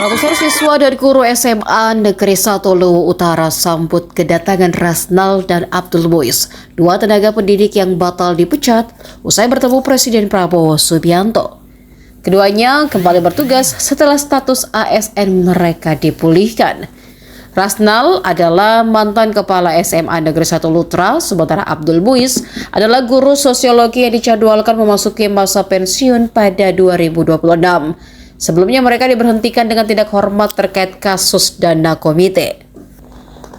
Ratusan siswa dan guru SMA Negeri 1 Luwu Utara sambut kedatangan Rasnal dan Abdul Muiz, dua tenaga pendidik yang batal dipecat usai bertemu Presiden Prabowo Subianto. Keduanya kembali bertugas setelah status ASN mereka dipulihkan. Rasnal adalah mantan kepala SMA Negeri 1 Lutra, sementara Abdul Muiz adalah guru sosiologi yang dijadwalkan memasuki masa pensiun pada 2026. Sebelumnya mereka diberhentikan dengan tidak hormat terkait kasus dana komite.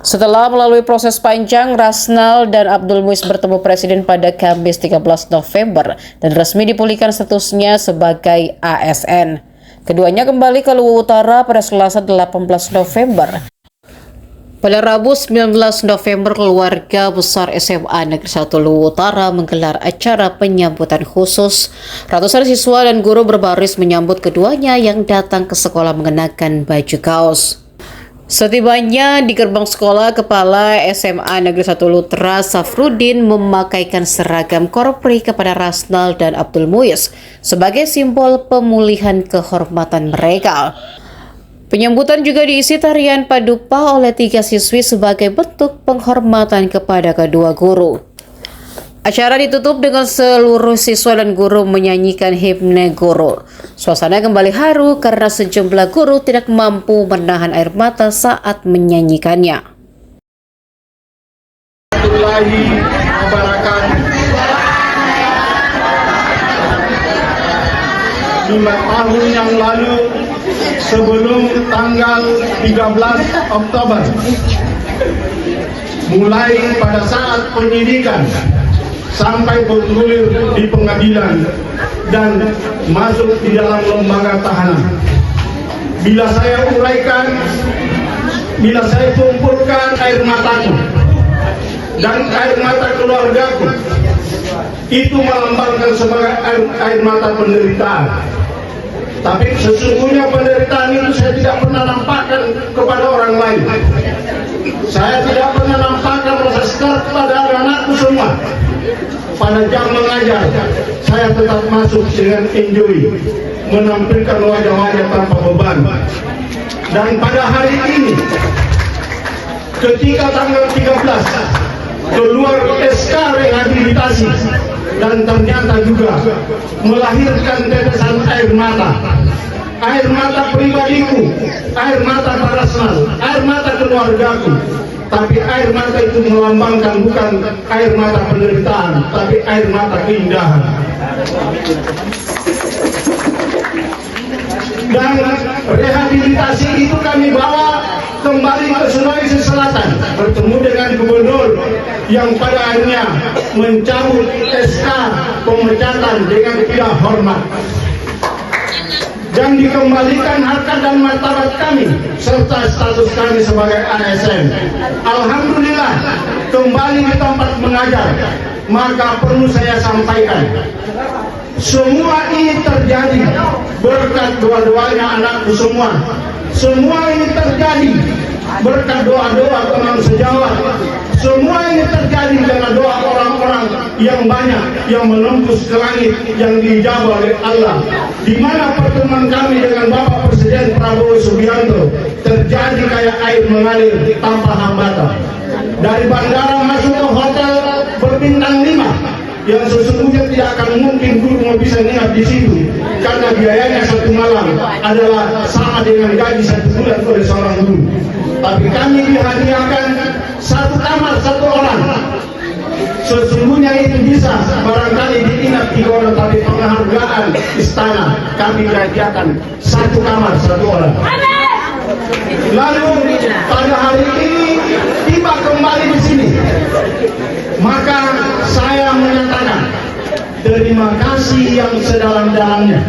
Setelah melalui proses panjang, Rasnal dan Abdul Muiz bertemu Presiden pada Kamis 13 November dan resmi dipulihkan statusnya sebagai ASN. Keduanya kembali ke Luwu Utara pada Selasa 18 November. Pada Rabu 19 November, keluarga besar SMA Negeri 1 Luwu Utara menggelar acara penyambutan khusus. Ratusan siswa dan guru berbaris menyambut keduanya yang datang ke sekolah mengenakan baju kaos. Setibanya di gerbang sekolah, Kepala SMA Negeri 1 Lutra Safrudin memakaikan seragam korpri kepada Rasnal dan Abdul Muiz sebagai simbol pemulihan kehormatan mereka. Penyambutan juga diisi tarian padupa oleh 3 siswi sebagai bentuk penghormatan kepada kedua guru. Acara ditutup dengan seluruh siswa dan guru menyanyikan himne guru. Suasana kembali haru karena sejumlah guru tidak mampu menahan air mata saat menyanyikannya. 5 tahun yang lalu, sebelum tanggal 13 Oktober, mulai pada saat penyidikan sampai bergulir di pengadilan dan masuk di dalam lembaga tahanan. Bila saya uraikan, bila saya kumpulkan air mataku dan air mata keluargaku, itu melambangkan sebagai air mata penderitaan. Tapi sesungguhnya penderitaan itu saya tidak pernah nampakkan kepada orang lain. Saya tidak pernah nampakkan rasa segar kepada anak-anakku semua. Pada jam mengajar, saya tetap masuk dengan enjoy, menampilkan wajah-wajah tanpa beban. Dan pada hari ini, ketika tanggal 13, keluar SK rehabilitasi, dan ternyata juga melahirkan tetesan air mata pribadiku, air mata para Rasnal, air mata keluargaku. Tapi air mata itu melambangkan bukan air mata penderitaan, tapi air mata keindahan. Dan rehabilitasi itu kami bawa kembali ke Sulawesi Selatan, bertemu dengan gubernur yang pada akhirnya mencabut SK pemecatan dengan tidak hormat dan dikembalikan harkat dan martabat kami serta status kami sebagai ASN. Alhamdulillah kembali di tempat mengajar. Maka perlu saya sampaikan, semua ini terjadi berkat doa-doanya anakku semua. Semua ini terjadi berkat doa-doa teman sejawat. Semua ini terjadi karena doa orang-orang yang banyak yang menembus ke langit yang diijabah oleh Allah. Di mana pertemuan kami dengan Bapak Presiden Prabowo Subianto terjadi kayak air mengalir tanpa hambatan. Dari bandara masuk ke hotel berbintang 5 yang sesungguhnya tidak akan mungkin guru mau bisa nginap di situ karena biayanya 1 malam adalah sama dengan gaji 1 bulan oleh seorang guru. Tapi kami dihadiahkan 1 kamar 1 orang. Sesungguhnya itu bisa barangkali diinap 3 orang, tapi penghargaan istana kami hadiahkan 1 kamar 1 orang. Lalu pada hari ini tiba kembali di sini, maka saya menyatakan terima kasih yang sedalam-dalamnya,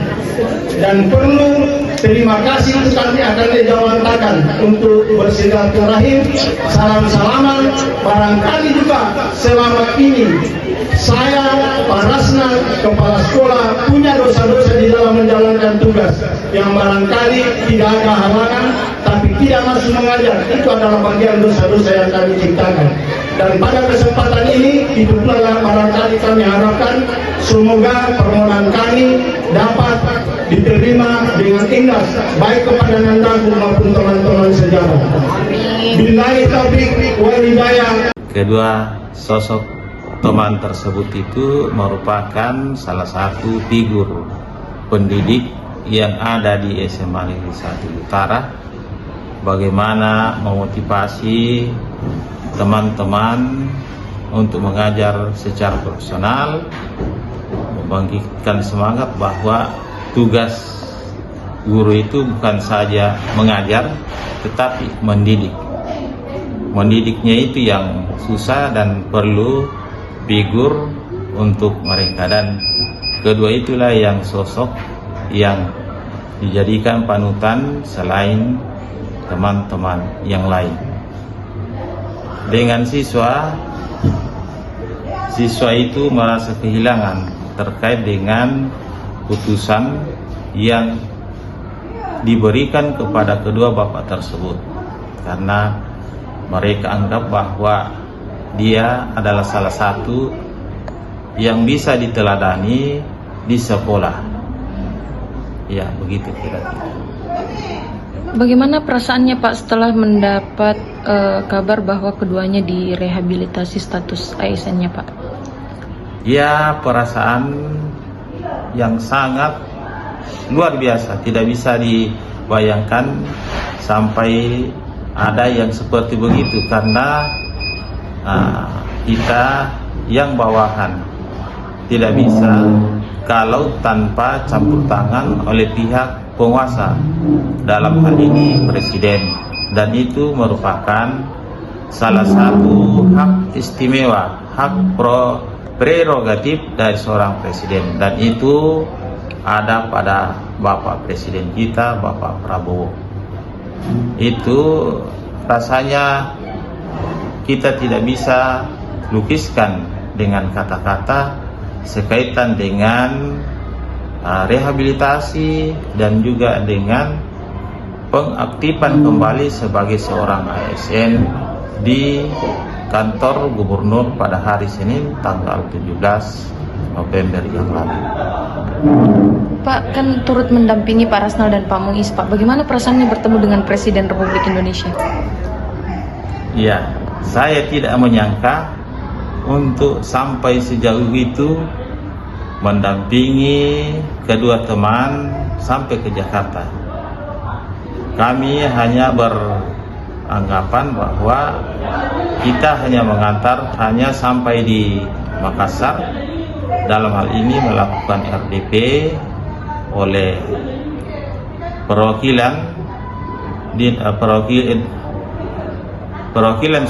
dan perlu terima kasih itu kami akan dijawantahkan untuk bersilaturahim, salam-salaman. Barangkali juga selama ini saya, Pak Rasnal, kepala sekolah, punya dosa-dosa di dalam menjalankan tugas yang barangkali tidak ada halangan, tapi tidak masuk mengajar. Itu adalah bagian dosa-dosa yang kami ciptakan. Dan pada kesempatan ini, itu pula barangkali kami harapkan semoga permohonan kami dapat diterima dengan tertindas baik kepada Nandaku maupun teman-teman sejarah. Billahi taufiq wal hidayah. Kedua sosok teman tersebut itu merupakan salah satu figur pendidik yang ada di SMA Negeri 1 Utara, bagaimana memotivasi teman-teman untuk mengajar secara profesional, membangkitkan semangat bahwa tugas guru itu bukan saja mengajar tetapi mendidik. Mendidiknya itu yang susah dan perlu figur untuk mereka, dan kedua itulah yang sosok yang dijadikan panutan selain teman-teman yang lain. Dengan siswa itu merasa kehilangan terkait dengan putusan yang diberikan kepada kedua bapak tersebut, karena mereka anggap bahwa dia adalah salah satu yang bisa diteladani di sekolah. Ya, begitu kira-kira. Bagaimana perasaannya Pak setelah mendapat kabar bahwa keduanya direhabilitasi status ASN-nya Pak? Ya, perasaan yang sangat luar biasa, tidak bisa dibayangkan sampai ada yang seperti begitu, karena kita yang bawahan tidak bisa kalau tanpa campur tangan oleh pihak penguasa, dalam hal ini presiden, dan itu merupakan salah satu hak istimewa, hak prerogatif dari seorang presiden, dan itu ada pada Bapak Presiden kita, Bapak Prabowo. Itu rasanya kita tidak bisa lukiskan dengan kata-kata sekaitan dengan rehabilitasi dan juga dengan pengaktifan kembali sebagai seorang ASN di kantor gubernur pada hari Senin tanggal 17 November yang lalu. Pak kan turut mendampingi Pak Rasnal dan Pak Muiz, Pak. Bagaimana perasaannya bertemu dengan Presiden Republik Indonesia? Ya, saya tidak menyangka untuk sampai sejauh itu mendampingi kedua teman sampai ke Jakarta. Kami hanya beranggapan bahwa kita hanya mengantar hanya sampai di Makassar, dalam hal ini melakukan RDP oleh perwakilan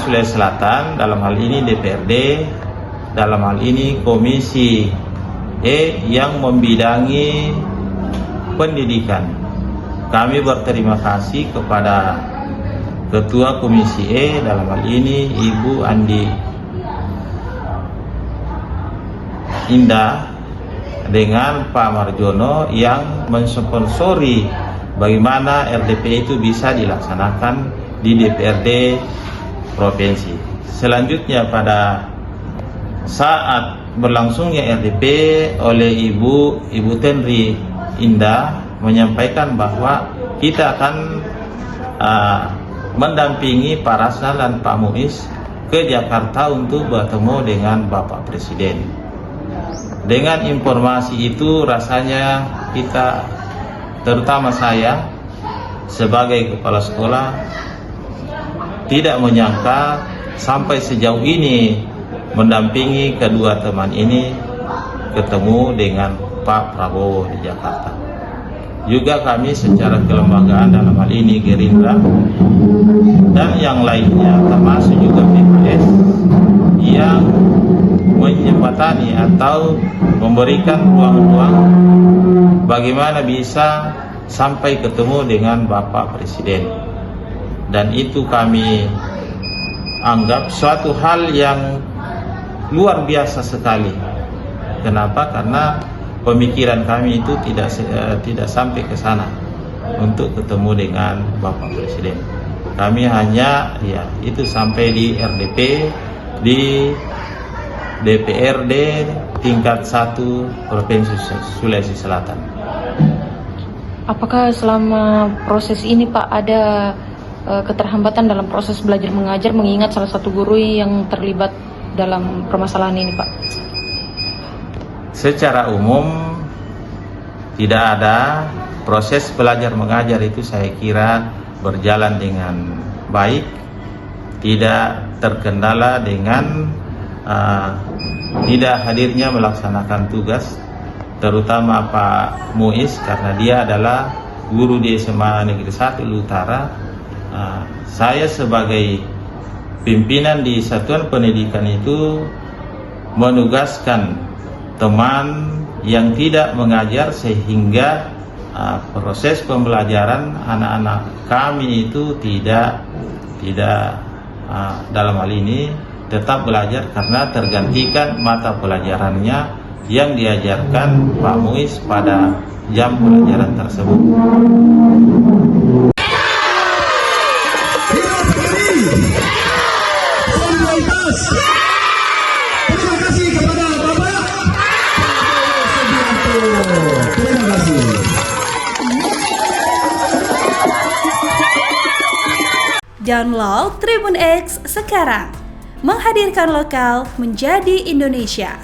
Sulawesi Selatan, dalam hal ini DPRD, dalam hal ini Komisi E yang membidangi pendidikan. Kami berterima kasih kepada Ketua Komisi E, dalam hal ini Ibu Andi Indah, dengan Pak Marjono yang mensponsori bagaimana RDP itu bisa dilaksanakan di DPRD provinsi. Selanjutnya pada saat berlangsungnya RDP oleh Ibu Tenri Indah menyampaikan bahwa kita akan mendampingi Pak Rasnal dan Pak Muiz ke Jakarta untuk bertemu dengan Bapak Presiden. Dengan informasi itu rasanya kita, terutama saya sebagai kepala sekolah, tidak menyangka sampai sejauh ini mendampingi kedua teman ini ketemu dengan Pak Prabowo di Jakarta. Juga kami secara kelembagaan, dalam hal ini Gerindra dan yang lainnya, termasuk juga PPS, yang menjembatani atau memberikan ruang-ruang bagaimana bisa sampai ketemu dengan Bapak Presiden. Dan itu kami anggap suatu hal yang luar biasa sekali. Kenapa? Karena pemikiran kami itu tidak sampai ke sana untuk ketemu dengan Bapak Presiden. Kami hanya itu sampai di RDP, di DPRD tingkat 1 Provinsi Sulawesi Selatan. Apakah selama proses ini Pak ada keterhambatan dalam proses belajar mengajar mengingat salah satu guru yang terlibat dalam permasalahan ini Pak? Secara umum tidak ada. Proses belajar mengajar itu saya kira berjalan dengan baik, tidak terkendala dengan tidak hadirnya melaksanakan tugas, terutama Pak Muiz karena dia adalah guru di SMA Negeri 1 Luwu Utara. Saya sebagai pimpinan di satuan pendidikan itu menugaskan teman yang tidak mengajar sehingga proses pembelajaran anak-anak kami itu tidak dalam hal ini tetap belajar karena tergantikan mata pelajarannya yang diajarkan Pak Muiz pada jam pelajaran tersebut. Terima kasih kepada Bapak Subianto. Terima kasih. Download Tribun X sekarang, menghadirkan lokal menjadi Indonesia.